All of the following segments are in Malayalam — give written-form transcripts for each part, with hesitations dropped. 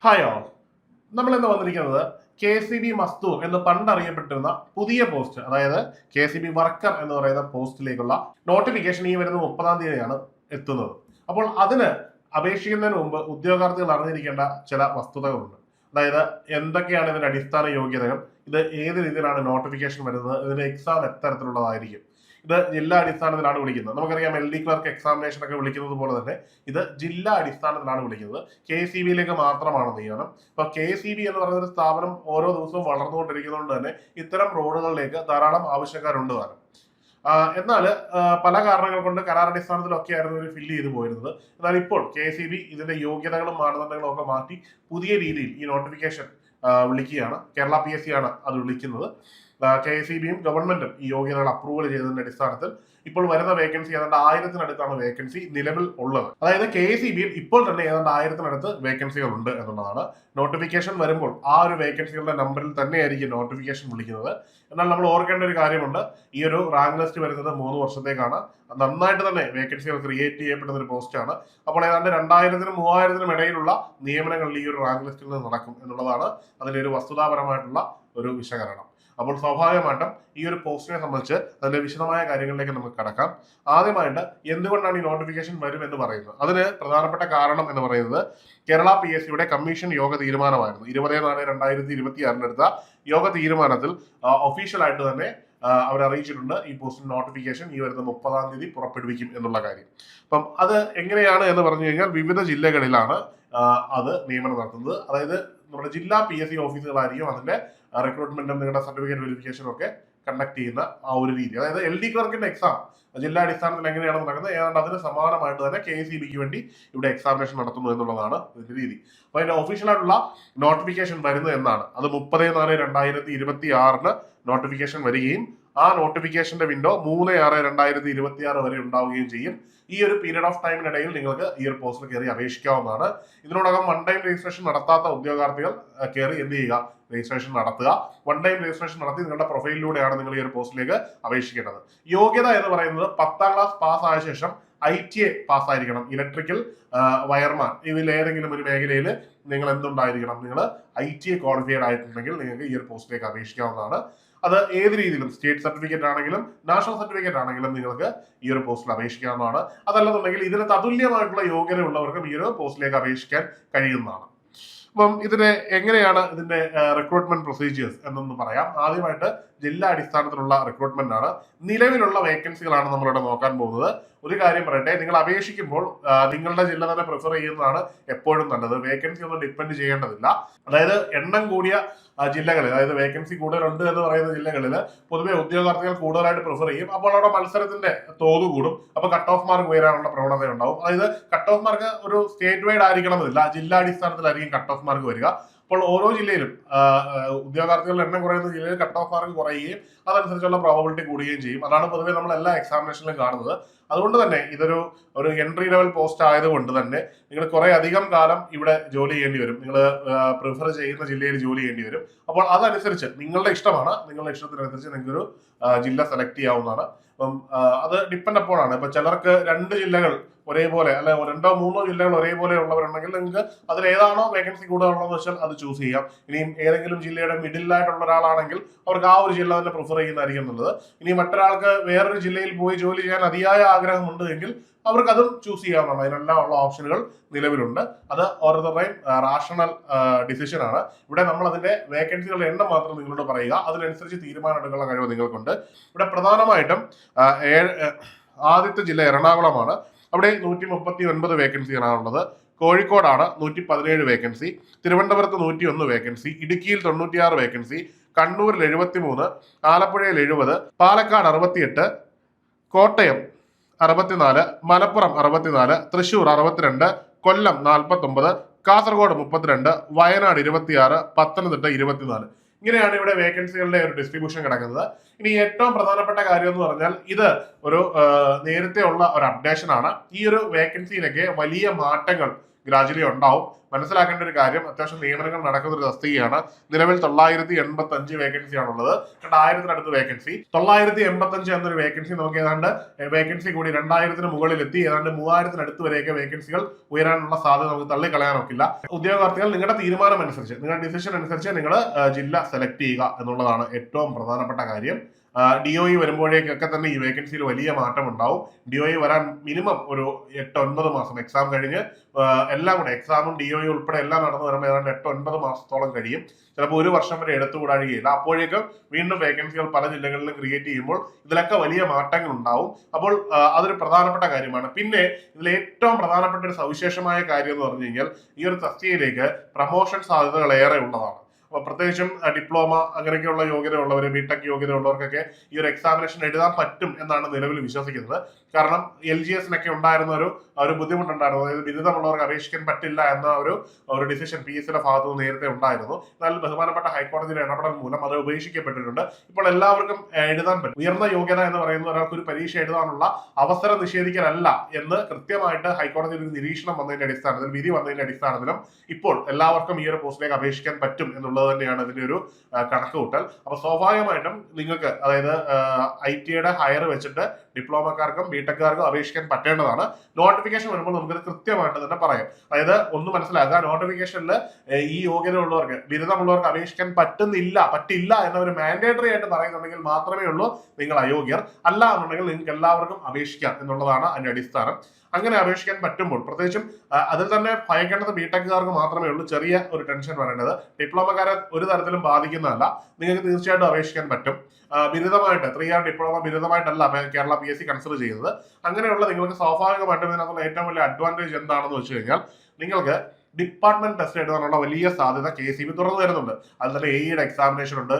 Hi all. നമ്മൾ ഇന്ന് വന്നിരിക്കുന്നത് KCB മസ്തൂർ എന്ന് പണ്ടറിയപ്പെട്ടിരുന്ന പുതിയ പോസ്റ്റ്, അതായത് KCB വർക്കർ എന്ന് പറയുന്ന പോസ്റ്റിലേക്കുള്ള നോട്ടിഫിക്കേഷൻ ഈ വരുന്ന 30-ാം തീയതിയാണ് എത്തുന്നത്. അപ്പോൾ അതിന് അപേക്ഷിക്കുന്നതിന് മുമ്പ് ഉദ്യോഗാർത്ഥികൾ അറിഞ്ഞിരിക്കേണ്ട ചില വസ്തുതകളുണ്ട്. അതായത് എന്തൊക്കെയാണ് ഇതിന്റെ അടിസ്ഥാന യോഗ്യതകൾ, ഇത് ഏത് രീതിയിലാണ് നോട്ടിഫിക്കേഷൻ വരുന്നത്, ഇതിന്റെ എക്സാം എത്തരത്തിലുള്ളതായിരിക്കും. ഇത് ജില്ലാ അടിസ്ഥാനത്തിലാണ് വിളിക്കുന്നത്. നമുക്കറിയാം LD ക്ലർക്ക് എക്സാമിനേഷൻ ഒക്കെ വിളിക്കുന്നത് പോലെ തന്നെ ഇത് ജില്ലാ അടിസ്ഥാനത്തിലാണ് വിളിക്കുന്നത്. KCBയിലേക്ക് മാത്രമാണ് നിയമനം. അപ്പൊ KCB എന്ന് പറയുന്ന ഒരു സ്ഥാപനം ഓരോ ദിവസവും വളർന്നുകൊണ്ടിരിക്കുന്നതുകൊണ്ട് തന്നെ ഇത്തരം റോഡുകളിലേക്ക് ധാരാളം ആവശ്യക്കാരുണ്ട് താനും. എന്നാൽ പല കാരണങ്ങൾ കൊണ്ട് കരാറടിസ്ഥാനത്തിലൊക്കെ ആയിരുന്നു ഇവർ ഫില്ല് ചെയ്ത് പോയിരുന്നത്. എന്നാൽ ഇപ്പോൾ KCB ഇതിന്റെ യോഗ്യതകളും മാനദണ്ഡങ്ങളും ഒക്കെ മാറ്റി പുതിയ രീതിയിൽ ഈ നോട്ടിഫിക്കേഷൻ വിളിക്കുകയാണ്. കേരള PSC ആണ് അത് വിളിക്കുന്നത്. KCBയും ഗവൺമെന്റും ഈ യോഗ്യതകൾ അപ്രൂവൽ ചെയ്തതിന്റെ അടിസ്ഥാനത്തിൽ ഇപ്പോൾ വരുന്ന വേക്കൻസി ഏതാണ്ട് 1000-നടുത്താണ് വേക്കൻസി നിലവിൽ ഉള്ളത്. അതായത് KCBയിൽ ഇപ്പോൾ തന്നെ ഏതാണ്ട് 1000-നടുത്ത് വേക്കൻസികൾ ഉണ്ട് എന്നുള്ളതാണ്. നോട്ടിഫിക്കേഷൻ വരുമ്പോൾ ആ ഒരു വേക്കൻസികളുടെ നമ്പറിൽ തന്നെയായിരിക്കും നോട്ടിഫിക്കേഷൻ വിളിക്കുന്നത്. എന്നാൽ നമ്മൾ ഓർക്കേണ്ട ഒരു കാര്യമുണ്ട്, ഈ ഒരു റാങ്ക് ലിസ്റ്റ് വരുന്നത് 3 വർഷത്തേക്കാണ്. നന്നായിട്ട് തന്നെ വേക്കൻസികൾ ക്രിയേറ്റ് ചെയ്യപ്പെടുന്ന ഒരു പോസ്റ്റാണ്. അപ്പോൾ ഏതാണ്ട് 2000-നും 3000-നും ഇടയിലുള്ള നിയമനങ്ങൾ ഈ ഒരു റാങ്ക് ലിസ്റ്റിൽ നിന്ന് നടക്കും എന്നുള്ളതാണ് അതിന്റെ ഒരു വസ്തുതാപരമായിട്ടുള്ള ഒരു വിശകലനം. അപ്പോൾ സ്വാഭാവികമായിട്ടും ഈ ഒരു പോസ്റ്റിനെ സംബന്ധിച്ച് അതിന്റെ വിശദമായ കാര്യങ്ങളിലേക്ക് നമുക്ക് കടക്കാം. ആദ്യമായിട്ട് എന്തുകൊണ്ടാണ് ഈ നോട്ടിഫിക്കേഷൻ വരും എന്ന് പറയുന്നത്, അതിന് പ്രധാനപ്പെട്ട കാരണം എന്ന് പറയുന്നത് കേരള PSCയുടെ കമ്മീഷൻ യോഗ തീരുമാനമായിരുന്നു. 20/4/2026 എടുത്ത യോഗ തീരുമാനത്തിൽ ഒഫീഷ്യലായിട്ട് തന്നെ അവർ അറിയിച്ചിട്ടുണ്ട് ഈ പോസ്റ്റിന് നോട്ടിഫിക്കേഷൻ ഈ വരുന്ന 30-ാം തീയതി പുറപ്പെടുവിക്കും എന്നുള്ള കാര്യം. അപ്പം അത് എങ്ങനെയാണ് എന്ന് പറഞ്ഞു കഴിഞ്ഞാൽ വിവിധ ജില്ലകളിലാണ് അത് നിയമനം നടത്തുന്നത്. അതായത് നമ്മുടെ ജില്ലാ PSC ഓഫീസുകളായിരിക്കും അതിന്റെ റിക്രൂട്ട്മെന്റും നിങ്ങളുടെ സർട്ടിഫിക്കറ്റ് വെരിഫിക്കേഷനും ഒക്കെ കണ്ടക്ട് ചെയ്യുന്ന ആ ഒരു രീതി. അതായത് LD ക്ലർക്കിന്റെ എക്സാം ജില്ലാ അടിസ്ഥാനത്തിൽ എങ്ങനെയാണ് നടക്കുന്നത്, ഏതാണ്ട് അതിന് സമാനമായിട്ട് തന്നെ KCBക്ക് വേണ്ടി ഇവിടെ എക്സാമിനേഷൻ നടത്തുന്നു എന്നുള്ളതാണ് ഇതിന്റെ രീതി. അപ്പൊ അതിന്റെ ഒഫീഷ്യലായിട്ടുള്ള നോട്ടിഫിക്കേഷൻ വരുന്നത് എന്നാണ്, അത് 30/4/2026 നോട്ടിഫിക്കേഷൻ വരികയും ആ നോട്ടിഫിക്കേഷന്റെ വിൻഡോ 3/6/2026 വരെ ഉണ്ടാവുകയും ചെയ്യും. ഈ ഒരു പീരീഡ് ഓഫ് ടൈമിനിടയിൽ നിങ്ങൾക്ക് ഈ ഒരു പോസ്റ്റിൽ കയറി അപേക്ഷിക്കാവുന്നതാണ്. ഇതിനോടകം 1 ടൈം രജിസ്ട്രേഷൻ നടത്താത്ത ഉദ്യോഗാർത്ഥികൾ കയറി എന്ത് ചെയ്യുക, രജിസ്ട്രേഷൻ നടത്തുക. 1 ടൈം രജിസ്ട്രേഷൻ നടത്തി നിങ്ങളുടെ പ്രൊഫൈലിലൂടെയാണ് നിങ്ങൾ ഈ ഒരു പോസ്റ്റിലേക്ക് അപേക്ഷിക്കേണ്ടത്. യോഗ്യത എന്ന് പറയുന്നത് 10-ാം ക്ലാസ് പാസ് ആയ ശേഷം ITA പാസ്സായിരിക്കണം. ഇലക്ട്രിക്കൽ, വയർമാൻ, ഇതിൽ ഏതെങ്കിലും ഒരു മേഖലയിൽ നിങ്ങൾ എന്തുണ്ടായിരിക്കണം, നിങ്ങൾ ITA ക്വാളിഫൈഡ് ആയിട്ടുണ്ടെങ്കിൽ നിങ്ങൾക്ക് ഈ ഒരു പോസ്റ്റിലേക്ക് അപേക്ഷിക്കാവുന്നതാണ്. അത് ഏത് രീതിയിലും സ്റ്റേറ്റ് സർട്ടിഫിക്കറ്റ് ആണെങ്കിലും നാഷണൽ സർട്ടിഫിക്കറ്റ് ആണെങ്കിലും നിങ്ങൾക്ക് ഈ ഒരു പോസ്റ്റിൽ അപേക്ഷിക്കാവുന്നതാണ്. അതല്ലെന്നുണ്ടെങ്കിൽ ഇതിന് തതുല്യമായിട്ടുള്ള യോഗ്യത ഉള്ളവർക്കും ഈ ഒരു പോസ്റ്റിലേക്ക് അപേക്ഷിക്കാൻ കഴിയുന്നതാണ്. അപ്പം ഇതിന് എങ്ങനെയാണ് ഇതിന്റെ റിക്രൂട്ട്മെന്റ് പ്രൊസീജിയേഴ്സ് എന്നൊന്ന് പറയാം. ആദ്യമായിട്ട് ജില്ലാ അടിസ്ഥാനത്തിലുള്ള റിക്രൂട്ട്മെന്റ് ആണ്. നിലവിലുള്ള വേക്കൻസികളാണ് നമ്മളിവിടെ നോക്കാൻ പോകുന്നത്. ഒരു കാര്യം പറയട്ടെ, നിങ്ങൾ അപേക്ഷിക്കുമ്പോൾ നിങ്ങളുടെ ജില്ല തന്നെ പ്രിഫർ ചെയ്യുന്നതാണ് എപ്പോഴും നല്ലത്. വേക്കൻസി ഒന്നും ഡിപ്പെൻഡ് ചെയ്യേണ്ടതില്ല. അതായത് എണ്ണം കൂടിയ ജില്ലകളിൽ, അതായത് വേക്കൻസി കൂടുതലുണ്ട് എന്ന് പറയുന്ന ജില്ലകളിൽ പൊതുവെ ഉദ്യോഗാർത്ഥികൾ കൂടുതലായിട്ട് പ്രിഫർ ചെയ്യും. അപ്പോൾ അവിടെ മത്സരത്തിന്റെ തോത് കൂടും. അപ്പൊ കട്ട് ഓഫ് മാർക്ക് ഉയരാനുള്ള പ്രവണത ഉണ്ടാവും. അതായത് കട്ട് ഓഫ് മാർക്ക് ഒരു സ്റ്റേറ്റ് വൈഡ് ആയിരിക്കണമെന്നില്ല, ജില്ലാ അടിസ്ഥാനത്തിലായിരിക്കും കട്ട് ഓഫ് മാർക്ക് വരിക. അപ്പോൾ ഓരോ ജില്ലയിലും ഉദ്യോഗാർത്ഥികളുടെ എണ്ണം കുറയുന്ന ജില്ലയിൽ കട്ട് ഓഫ് മാർക്ക് കുറയുകയും അതനുസരിച്ചുള്ള പ്രോബബിലിറ്റി കൂടുകയും ചെയ്യും. അതാണ് പൊതുവെ നമ്മൾ എല്ലാ എക്സാമിനേഷനിലും കാണുന്നത്. അതുകൊണ്ട് തന്നെ ഇതൊരു എൻട്രി ലെവൽ പോസ്റ്റ് ആയതുകൊണ്ട് തന്നെ നിങ്ങൾ കുറെ അധികം കാലം ഇവിടെ ജോലി ചെയ്യേണ്ടി വരും. നിങ്ങൾ പ്രിഫർ ചെയ്യുന്ന ജില്ലയിൽ ജോലി ചെയ്യേണ്ടി വരും. അപ്പോൾ അതനുസരിച്ച് നിങ്ങളുടെ ഇഷ്ടമാണ്, നിങ്ങളുടെ ഇഷ്ടത്തിനനുസരിച്ച് നിങ്ങൾക്കൊരു ജില്ല സെലക്ട് ചെയ്യാവുന്നതാണ്. അപ്പം അത് ഡിപ്പെൻഡ് അപ്പോഴാണ്. ഇപ്പൊ ചിലർക്ക് 2 ജില്ലകൾ ഒരേപോലെ, അല്ലെ 2-3 ജില്ലകൾ ഒരേപോലെ ഉള്ളവരുണ്ടെങ്കിൽ നിങ്ങൾക്ക് അതിൽ ഏതാണോ വേക്കൻസി കൂടുതലുള്ളതെന്ന് വെച്ചാൽ അത് ചൂസ് ചെയ്യാം. ഇനിയും ഏതെങ്കിലും ജില്ലയുടെ മിഡിലായിട്ടുള്ള ഒരാളാണെങ്കിൽ അവർക്ക് ആ ഒരു ജില്ല തന്നെ പ്രിഫർ ചെയ്യുന്നതായിരിക്കും നല്ലത്. ഇനി മറ്റൊരാൾക്ക് വേറൊരു ജില്ലയിൽ പോയി ജോലി ചെയ്യാൻ അതിയായ ആഗ്രഹമുണ്ട് എങ്കിൽ അവർക്ക് അതും ചൂസ് ചെയ്യാവുന്നതാണ്. അതിനെല്ലാം ഉള്ള ഓപ്ഷനുകൾ നിലവിലുണ്ട്. അത് ഓരോരുത്തരുടെയും റാഷണൽ ഡിസിഷൻ ആണ്. ഇവിടെ നമ്മൾ അതിന്റെ വേക്കൻസികളുടെ എണ്ണം മാത്രം നിങ്ങളോട് പറയുക, അതിനനുസരിച്ച് തീരുമാനം എടുക്കാനുള്ള കഴിവ് നിങ്ങൾക്കുണ്ട്. ഇവിടെ പ്രധാനമായിട്ടും ആദ്യത്തെ ജില്ല എറണാകുളമാണ്. അവിടെ 139 വേക്കൻസികളാണുള്ളത്. കോഴിക്കോടാണ് 117 വേക്കൻസി, തിരുവനന്തപുരത്ത് 101 വേക്കൻസി, ഇടുക്കിയിൽ 96 വേക്കൻസി, കണ്ണൂരിൽ 73, ആലപ്പുഴയിൽ 70, പാലക്കാട് 68, കോട്ടയം 64, മലപ്പുറം 64, തൃശൂർ 62, കൊല്ലം 49, കാസർഗോഡ് 32, വയനാട് 26, പത്തനംതിട്ട 24. ഇങ്ങനെയാണ് ഇവിടെ വേക്കൻസികളുടെ ഒരു ഡിസ്ട്രിബ്യൂഷൻ കിടക്കുന്നത്. ഇനി ഏറ്റവും പ്രധാനപ്പെട്ട കാര്യം എന്ന് പറഞ്ഞാൽ ഇത് ഒരു നേരത്തെ ഉള്ള ഒരു അപ്ഡേഷൻ ആണ്. ഈ ഒരു വേക്കൻസിയിലൊക്കെ വലിയ മാറ്റങ്ങൾ ഗ്രാജുവലി ഉണ്ടാവും. മനസ്സിലാക്കേണ്ട ഒരു കാര്യം, അത്യാവശ്യം നിയമനങ്ങൾ നടക്കുന്ന ഒരു തസ്തികയാണ്. നിലവിൽ 985 വേക്കൻസിയാണുള്ളത്. 1000-അടുത്ത് വേക്കൻസി. 985 എന്നൊരു വേക്കൻസി നമുക്ക് ഏതാണ്ട് വേക്കൻസി കൂടി 2000-ന് മുകളിലെത്തി ഏതാണ്ട് 3000-അടുത്ത് വരെയൊക്കെ വേക്കൻസികൾ ഉയരാനുള്ള സാധ്യത നമുക്ക് തള്ളിക്കളയാൻ ഒക്കില്ല. ഉദ്യോഗാർത്ഥികൾ നിങ്ങളുടെ തീരുമാനം അനുസരിച്ച്, നിങ്ങളുടെ ഡിസിഷൻ അനുസരിച്ച് നിങ്ങൾ ജില്ല സെലക്ട് ചെയ്യുക എന്നുള്ളതാണ് ഏറ്റവും പ്രധാനപ്പെട്ട കാര്യം. DOE വരുമ്പോഴേക്കൊക്കെ തന്നെ ഈ വേക്കൻസിയിൽ വലിയ മാറ്റം ഉണ്ടാവും. DOE വരാൻ മിനിമം ഒരു 8-9 മാസം, എക്സാം കഴിഞ്ഞ് എല്ലാം കൂടെ എക്സാമും DOE ഉൾപ്പെടെ എല്ലാം നടന്നു വരുമ്പോൾ ഏതാണ്ട് 8-9 മാസത്തോളം കഴിയും. ചിലപ്പോൾ 1 വർഷം വരെ എടുത്തുകൂടാഴികയില്ല. അപ്പോഴേക്കും വീണ്ടും വേക്കൻസികൾ പല ജില്ലകളിലും ക്രിയേറ്റ് ചെയ്യുമ്പോൾ ഇതിലൊക്കെ വലിയ മാറ്റങ്ങൾ ഉണ്ടാവും. അപ്പോൾ അതൊരു പ്രധാനപ്പെട്ട കാര്യമാണ്. പിന്നെ ഇതിൽ ഏറ്റവും പ്രധാനപ്പെട്ട ഒരു സവിശേഷമായ കാര്യം എന്ന് പറഞ്ഞു കഴിഞ്ഞാൽ ഈ ഒരു തസ്തികയിലേക്ക് പ്രമോഷൻ സാധ്യതകൾ ഏറെ ഉള്ളതാണ്. അപ്പോൾ പ്രത്യേകിച്ചും ഡിപ്ലോമ അങ്ങനെയൊക്കെയുള്ള യോഗ്യത ഉള്ളവർ, ബിടെക് യോഗ്യത ഉള്ളവർക്കൊക്കെ ഈ ഒരു എക്സാമിനേഷൻ എഴുതാൻ പറ്റും എന്നാണ് നിലവിൽ വിശ്വസിക്കുന്നത്. കാരണം LGSനൊക്കെ ഉണ്ടായിരുന്ന ഒരു ബുദ്ധിമുട്ടുണ്ടായിരുന്നു. അതായത് ബിരുദമുള്ളവർക്ക് അപേക്ഷിക്കാൻ പറ്റില്ല എന്ന ഒരു ഡിസിഷൻ PSCയുടെ ഭാഗത്ത് നിന്ന് നേരത്തെ ഉണ്ടായിരുന്നു. എന്നാൽ ബഹുമാനപ്പെട്ട ഹൈക്കോടതിയുടെ ഇടപെടൽ മൂലം അത് ഉപേക്ഷിക്കപ്പെട്ടിട്ടുണ്ട്. ഇപ്പോൾ എല്ലാവർക്കും എഴുതാൻ പറ്റും. ഉയർന്ന യോഗ്യത എന്ന് പറയുന്ന ഒരാൾക്ക് ഒരു പരീക്ഷ എഴുതാനുള്ള അവസരം നിഷേധിക്കലല്ല എന്ന് കൃത്യമായിട്ട് ഹൈക്കോടതിയിൽ ഒരു നിരീക്ഷണം വന്നതിന്റെ അടിസ്ഥാനത്തിൽ, വിധി വന്നതിന്റെ അടിസ്ഥാനത്തിലും ഇപ്പോൾ എല്ലാവർക്കും ഈ ഒരു പോസ്റ്റിലേക്ക് അപേക്ഷിക്കാൻ പറ്റും എന്നുള്ളത് തന്നെയാണ് ഇതിന്റെ ഒരു കണക്കുകൂട്ടൽ. അപ്പൊ സ്വാഭാവികമായിട്ടും നിങ്ങൾക്ക്, അതായത് IT-യുടെ ഹയർ വെച്ചിട്ട് ഡിപ്ലോമക്കാർക്കും ബിടെക്കാർക്കും അപേക്ഷിക്കാൻ പറ്റേണ്ടതാണ്. നോട്ടിഫിക്കേഷൻ വരുമ്പോൾ നമുക്കത് കൃത്യമായിട്ട് തന്നെ പറയാം. അതായത് ഒന്ന് മനസ്സിലാക്കുക, നോട്ടിഫിക്കേഷനിൽ ഈ യോഗ്യത ഉള്ളവർക്ക്, ബിരുദമുള്ളവർക്ക് അപേക്ഷിക്കാൻ പറ്റില്ല എന്നൊരു മാൻഡേറ്ററി ആയിട്ട് പറയുന്നുണ്ടെങ്കിൽ മാത്രമേ ഉള്ളൂ നിങ്ങൾ അയോഗ്യർ. അല്ല എന്നുണ്ടെങ്കിൽ നിങ്ങൾക്ക് എല്ലാവർക്കും അപേക്ഷിക്കാം എന്നുള്ളതാണ് അതിന്റെ അടിസ്ഥാനം. അങ്ങനെ അപേക്ഷിക്കാൻ പറ്റുമ്പോൾ പ്രത്യേകിച്ചും അതിൽ തന്നെ ഭയക്കേണ്ടത് ബിടെക്കുകാർക്ക് മാത്രമേ ഉള്ളൂ ചെറിയ ഒരു ടെൻഷൻ വരേണ്ടത്. ഡിപ്ലോമക്കാരെ ഒരു തരത്തിലും ബാധിക്കുന്നതല്ല. നിങ്ങൾക്ക് തീർച്ചയായിട്ടും അപേക്ഷിക്കാൻ പറ്റും. ബിരുദമായിട്ട് 3 year ഡിപ്ലോമ ബിരുദമായിട്ടല്ല കേരള PSC കൺസിഡർ ചെയ്യുന്നത്. അങ്ങനെയുള്ള നിങ്ങൾക്ക് സ്വാഭാവികമായിട്ടും ഇതിനകത്തുള്ള ഏറ്റവും വലിയ അഡ്വാൻറ്റേജ് എന്താണെന്ന് വെച്ച് കഴിഞ്ഞാൽ നിങ്ങൾക്ക് ഡിപ്പാർട്ട്മെന്റ് ടെസ്റ്റ് എഴുതാനുള്ള വലിയ സാധ്യത KCB തുറന്നു തരുന്നുണ്ട്. അതിൽ തന്നെ AEയുടെ എക്സാമിനേഷൻ ഉണ്ട്.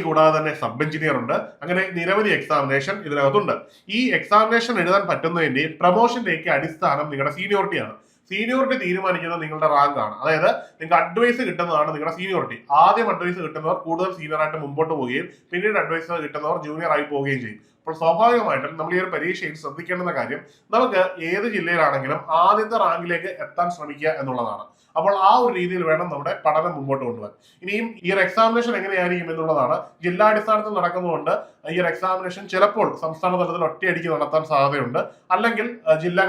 കൂടാതെ തന്നെ സബ് എഞ്ചിനീയർ ഉണ്ട്. അങ്ങനെ നിരവധി എക്സാമിനേഷൻ ഇതിനകത്തുണ്ട്. ഈ എക്സാമിനേഷൻ എഴുതാൻ പറ്റുന്നതിന്റെയും പ്രൊമോഷന്റെയൊക്കെ അടിസ്ഥാനം നിങ്ങളുടെ സീനിയോറിറ്റിയാണ്. സീനിയോറിറ്റി തീരുമാനിക്കുന്നത് നിങ്ങളുടെ റാങ്ക് ആണ്. അതായത് നിങ്ങൾക്ക് അഡ്വൈസ് കിട്ടുന്നതാണ് നിങ്ങളുടെ സീനിയോറിറ്റി. ആദ്യം അഡ്വൈസ് കിട്ടുന്നവർ കൂടുതൽ സീനിയർ ആയിട്ട് മുമ്പോട്ട് പോവുകയും പിന്നീട് അഡ്വൈസ് കിട്ടുന്നവർ ജൂനിയർ ആയി പോവുകയും ചെയ്യും. അപ്പോൾ സ്വാഭാവികമായിട്ടും നമ്മൾ ഈ ഒരു പരീക്ഷയിൽ ശ്രദ്ധിക്കേണ്ടുന്ന കാര്യം, നമുക്ക് ഏത് ജില്ലയിലാണെങ്കിലും ആദ്യത്തെ റാങ്കിലേക്ക് എത്താൻ ശ്രമിക്കുക എന്നുള്ളതാണ്. അപ്പോൾ ആ ഒരു രീതിയിൽ വേണം നമ്മുടെ പഠനം മുമ്പോട്ട് കൊണ്ടുപോകാൻ. ഇനിയും ഈ ഒരു എക്സാമിനേഷൻ എങ്ങനെയായിരിക്കും എന്നുള്ളതാണ്. ജില്ലാടിസ്ഥാനത്തിൽ നടക്കുന്നതുകൊണ്ട് ഈ ഒരു എക്സാമിനേഷൻ ചിലപ്പോൾ സംസ്ഥാന തലത്തിൽ ഒറ്റയടിക്ക് നടത്താൻ സാധ്യതയുണ്ട്. അല്ലെങ്കിൽ ജില്ലാ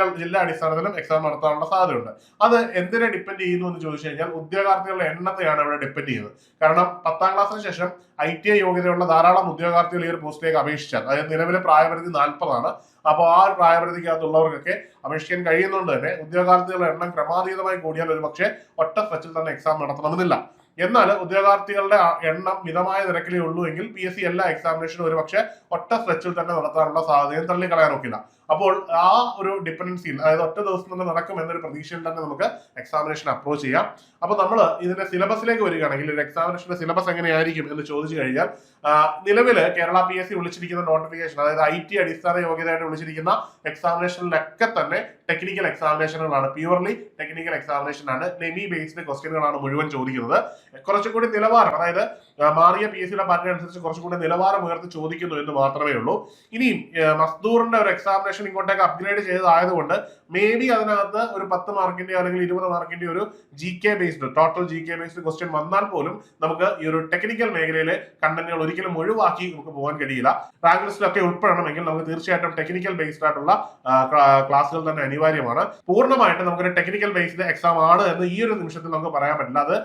അടിസ്ഥാനത്തിലും എക്സാം നടത്താനുള്ള സാധ്യതയുണ്ട്. അത് എന്തിനെ ഡിപ്പെൻഡ് ചെയ്യുന്നു എന്ന് ചോദിച്ചു കഴിഞ്ഞാൽ ഉദ്യോഗാർത്ഥികളുടെ എണ്ണത്തെയാണ് ഇവിടെ ഡിപ്പെൻഡ് ചെയ്യുന്നത്. കാരണം 10ാം ക്ലാസ്സിന് ശേഷം ITI യോഗ്യതയുള്ള ധാരാളം ഉദ്യോഗാർത്ഥികൾ ഈ ഒരു പോസ്റ്റിലേക്ക് അപേക്ഷിച്ചാൽ, അതായത് നിലവിലെ പ്രായപരിധി 40 അപ്പോൾ ആ ഒരു പ്രായപരിധിക്കകത്തുള്ളവർക്കൊക്കെ അപേക്ഷിക്കാൻ കഴിയുന്നതുകൊണ്ട് തന്നെ ഉദ്യോഗാർത്ഥികളുടെ എണ്ണം ക്രമാതീതമായി കൂടിയാൽ ഒരു പക്ഷേ ഒറ്റ സ്ട്രെച്ചിൽ തന്നെ എക്സാം നടത്തണമെന്നില്ല. എന്നാൽ ഉദ്യോഗാർത്ഥികളുടെ എണ്ണം മിതമായ നിരക്കിലേ ഉള്ളൂ എങ്കിൽ PSC എല്ലാ എക്സാമിനേഷനും ഒരു പക്ഷേ ഒറ്റ സ്ട്രെച്ചിൽ തന്നെ നടത്താനുള്ള സാധ്യതയും തള്ളിക്കളയാൻ ഒക്കില്ല. അപ്പോൾ ആ ഒരു ഡിപ്പെൻഡൻസിയിൽ, അതായത് ഒറ്റ ദിവസം തന്നെ നടക്കും എന്നൊരു പ്രതീക്ഷയിൽ തന്നെ നമുക്ക് എക്സാമിനേഷൻ അപ്രോച്ച് ചെയ്യാം. അപ്പൊ നമ്മൾ ഇതിന്റെ സിലബസിലേക്ക് വരികയാണെങ്കിൽ ഒരു എക്സാമിനേഷന്റെ സിലബസ് എങ്ങനെയായിരിക്കും എന്ന് ചോദിച്ചു കഴിഞ്ഞാൽ, നിലവില് കേരള PSC വിളിച്ചിരിക്കുന്ന നോട്ടിഫിക്കേഷൻ, അതായത് IT അടിസ്ഥാന യോഗ്യതയായിട്ട് വിളിച്ചിരിക്കുന്ന എക്സാമിനേഷനിലൊക്കെ തന്നെ ടെക്നിക്കൽ എക്സാമിനേഷനുകളാണ്. പ്യൂർലി ടെക്നിക്കൽ എക്സാമിനേഷൻ ആണ്. നെമി ബേസ്ഡ് ക്വസ്റ്റ്യനുകളാണ് മുഴുവൻ ചോദിക്കുന്നത്. കുറച്ചുകൂടി നിലവാരം, അതായത് മാറിയ PSCയുടെ പാറ്റേൺ അനുസരിച്ച് കുറച്ചുകൂടി നിലവാരം ഉയർത്തി ചോദിക്കുന്നു എന്ന് മാത്രമേ ഉള്ളൂ. ഇനിയും മസ്ദൂറിന്റെ ഒരു എക്സാമിനേഷൻ ഇങ്ങോട്ടേക്ക് അപ്ഗ്രേഡ് ചെയ്തതായതുകൊണ്ട് മേ ബി അതിനകത്ത് ഒരു 10 മാർക്കിന്റെ അല്ലെങ്കിൽ 20 മാർക്കിന്റെ ഒരു ടോട്ടൽ GK ബേസ്ഡ് ക്വസ്റ്റ്യൻ വന്നാൽ പോലും നമുക്ക് ഈ ഒരു ടെക്നിക്കൽ മേഖലയിലെ കണ്ടന്റുകൾ ഒരിക്കലും ഒഴിവാക്കി നമുക്ക് പോകാൻ കഴിയില്ല. റാങ്ക് ലിസ്റ്റിലൊക്കെ ഉൾപ്പെടണമെങ്കിൽ നമുക്ക് തീർച്ചയായിട്ടും ടെക്നിക്കൽ ബേസ്ഡ് ആയിട്ടുള്ള ക്ലാസ്സുകൾ തന്നെ അനിവാര്യമാണ്. പൂർണ്ണമായിട്ട് നമുക്കൊരു ടെക്നിക്കൽ ബേസ്ഡ് എക്സാം ആണ് എന്ന് ഈ ഒരു നിമിഷത്തിൽ നമുക്ക് പറയാൻ പറ്റില്ല. അത്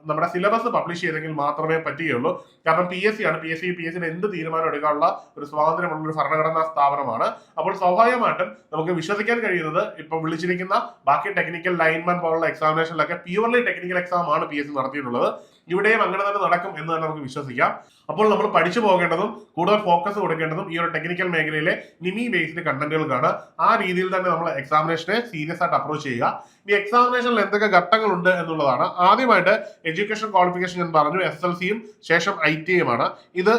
നമ്മുടെ സിലബസ് പബ്ലിഷ് ചെയ്തെങ്കിൽ മാത്രമേ പറ്റുകയുള്ളൂ. കാരണം PSC ആണ്. PSCയുടെ എന്ത് തീരുമാനം എടുക്കാനുള്ള ഒരു സ്വാതന്ത്ര്യമുള്ള ഒരു ഭരണഘടനാ സ്ഥാപനമാണ്. അപ്പോൾ സ്വാഭാവികമായിട്ടും നമുക്ക് വിശ്വസിക്കാൻ കഴിയുന്നത് ഇപ്പൊ വിളിച്ചിരിക്കുന്ന ബാക്കി ടെക്നിക്കൽ ലൈൻമാൻ പോലുള്ള എക്സാമിനേഷനിലൊക്കെ പ്യൂർലി ടെക്നിക്കൽ എക്സാം ആണ് PSC നടത്തിയിട്ടുള്ളത്. ഇവിടെയും അങ്ങനെ തന്നെ നടക്കും എന്ന് തന്നെ നമുക്ക് വിശ്വസിക്കാം. അപ്പോൾ നമ്മൾ പഠിച്ചു പോകേണ്ടതും കൂടുതൽ ഫോക്കസ് കൊടുക്കേണ്ടതും ഈ ഒരു ടെക്നിക്കൽ മേഖലയിലെ നിമി ബേസ്ഡ് കണ്ടന്റുകൾക്കാണ്. ആ രീതിയിൽ തന്നെ നമ്മൾ എക്സാമിനേഷനെ സീരിയസ് ആയിട്ട് അപ്രോച്ച് ചെയ്യുക. ഈ എക്സാമിനേഷനിൽ എന്തൊക്കെ ഘട്ടങ്ങളുണ്ട് എന്നുള്ളതാണ്. ആദ്യമായിട്ട് എഡ്യൂക്കേഷൻ ക്വാളിഫിക്കേഷൻ ഞാൻ പറഞ്ഞു, SSLCയും ശേഷം ITIയുമാണ്. ഇത്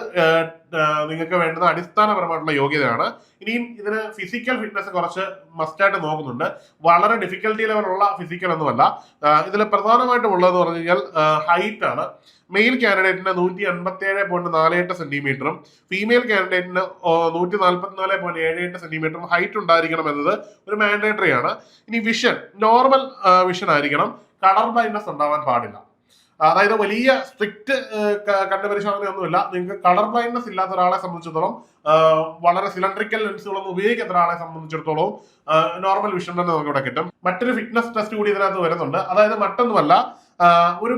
നിങ്ങൾക്ക് വേണ്ടുന്ന അടിസ്ഥാനപരമായിട്ടുള്ള യോഗ്യതയാണ്. ഇനിയും ഇതിന് ഫിസിക്കൽ ഫിറ്റ്നസ് കുറച്ച് മസ്റ്റായിട്ട് നോക്കുന്നുണ്ട്. വളരെ ഡിഫിക്കൽട്ടി ലെവലുള്ള ഫിസിക്കൽ ഒന്നുമല്ല. ഇതിൽ പ്രധാനമായിട്ടും ഉള്ളതെന്ന് പറഞ്ഞു കഴിഞ്ഞാൽ ഹൈറ്റ് ആണ്. ആണ്. മെയിൽ കാൻഡിഡേറ്റിന് 187.48 സെന്റിമീറ്ററും ഫീമെയിൽ കാൻഡിഡേറ്റിന് 144.78 സെന്റിമീറ്ററും ഹൈറ്റ് ഉണ്ടായിരിക്കണം എന്നത് ഒരു മാൻഡേറ്ററി ആണ്. ഇനി വിഷൻ നോർമൽ വിഷൻ ആയിരിക്കണം, കളർ ബ്ലൈൻഡ്നെസ് ഉണ്ടാവാൻ പാടില്ല. അതായത് വലിയ സ്ട്രിക്റ്റ് കണ്ടുപരിശോധനയൊന്നുമില്ല. നിങ്ങൾക്ക് കളർ ബ്ലൈൻഡ്നെസ് ഇല്ലാത്ത ഒരാളെ സംബന്ധിച്ചിടത്തോളം, വളരെ സിലിണ്ടറിക്കൽ ലെൻസുകളൊന്നും ഉപയോഗിക്കാത്ത ഒരാളെ സംബന്ധിച്ചിടത്തോളം നോർമൽ വിഷൻ തന്നെ നമുക്ക് ഇവിടെ കിട്ടും. മറ്റൊരു ഫിറ്റ്നസ് ടെസ്റ്റ് കൂടി ഇതിനകത്ത് വരുന്നുണ്ട്. അതായത് മറ്റൊന്നുമല്ല, ഒരു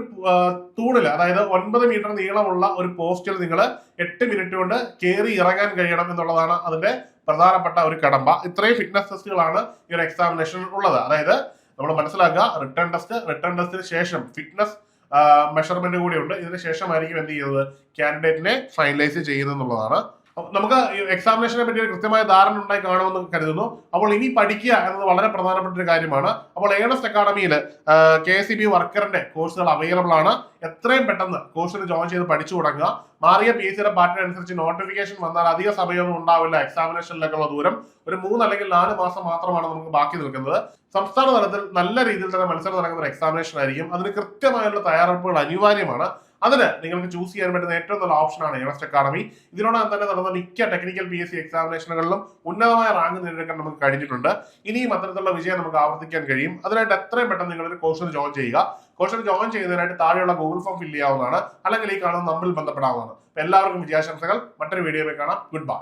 തൂണില്, അതായത് 9 മീറ്റർ നീളമുള്ള ഒരു പോസ്റ്റിൽ നിങ്ങൾ 8 മിനിറ്റ് കൊണ്ട് കയറി ഇറങ്ങാൻ കഴിയണം എന്നുള്ളതാണ് അതിന്റെ പ്രധാനപ്പെട്ട ഒരു കടമ്പ. ഇത്രയും ഫിറ്റ്നസ് ടെസ്റ്റുകളാണ് ഈ ഒരു എക്സാമിനേഷൻ ഉള്ളത്. അതായത് നമ്മൾ മനസ്സിലാക്കുക, റിട്ടേൺ ടെസ്റ്റിന് ശേഷം ഫിറ്റ്നസ് മെഷർമെന്റ് കൂടി ഉണ്ട്. ഇതിന് ശേഷമായിരിക്കും എന്ത് ചെയ്യുന്നത്, കാൻഡിഡേറ്റിനെ ഫൈനലൈസ് ചെയ്യുന്നത് എന്നുള്ളതാണ്. നമുക്ക് എക്സാമിനേഷനെ പറ്റി ഒരു കൃത്യമായ ധാരണ ഉണ്ടായി കാണുമെന്ന് കരുതുന്നു. അപ്പോൾ ഇനി പഠിക്കുക എന്നത് വളരെ പ്രധാനപ്പെട്ട ഒരു കാര്യമാണ്. അപ്പോൾ ഏണസ്റ്റ് അക്കാഡമിയിൽ KSEB വർക്കറിന്റെ കോഴ്സുകൾ അവൈലബിൾ ആണ്. എത്രയും പെട്ടെന്ന് കോഴ്സിന് ജോയിൻ ചെയ്ത് പഠിച്ചു തുടങ്ങുക. മാറിയ PSCയുടെ പാറ്റേൺ അനുസരിച്ച് നോട്ടിഫിക്കേഷൻ വന്നാൽ അധിക സമയമൊന്നും ഉണ്ടാവില്ല. എക്സാമിനേഷനിലേക്കുള്ള ദൂരം ഒരു 3 അല്ലെങ്കിൽ 4 മാസം മാത്രമാണ് നമുക്ക് ബാക്കി നിൽക്കുന്നത്. സംസ്ഥാന തലത്തിൽ നല്ല രീതിയിൽ തന്നെ മത്സരം നടക്കുന്ന ഒരു എക്സാമിനേഷൻ ആയിരിക്കും. അതിന് കൃത്യമായുള്ള തയ്യാറെടുപ്പുകൾ അനിവാര്യമാണ്. അതിന് നിങ്ങൾക്ക് ചൂസ് ചെയ്യാൻ പറ്റുന്ന ഏറ്റവും നല്ല ഓപ്ഷനാണ് ഏണസ്റ്റ് അക്കാഡമി. ഇതിനോടകം തന്നെ നടന്ന മിക്ക ടെക്നിക്കൽ PSC എക്സാമിനേഷനുകളിലും ഉന്നതമായ റാങ്ക് നേടിയെടുക്കാൻ നമുക്ക് കഴിഞ്ഞിട്ടുണ്ട്. ഇനിയും അത്തരത്തിലുള്ള വിജയം നമുക്ക് ആവർത്തിക്കാൻ കഴിയും. അതിനായിട്ട് എത്രയും പെട്ടെന്ന് നിങ്ങളൊരു കോഴ്സിന് ജോയിൻ ചെയ്യുക. കോഴ്സിന് ജോയിൻ ചെയ്യുന്നതിനായിട്ട് താഴെയുള്ള ഗൂഗിൾ ഫോം ഫില്ല് ചെയ്യാവുന്നതാണ്, അല്ലെങ്കിൽ ഈ കാണുന്ന നമ്പറിൽ ബന്ധപ്പെടാവുന്നതാണ്. എല്ലാവർക്കും വിജയാശംസകൾ. മറ്റൊരു വീഡിയോയിൽ കാണാം. Good bye.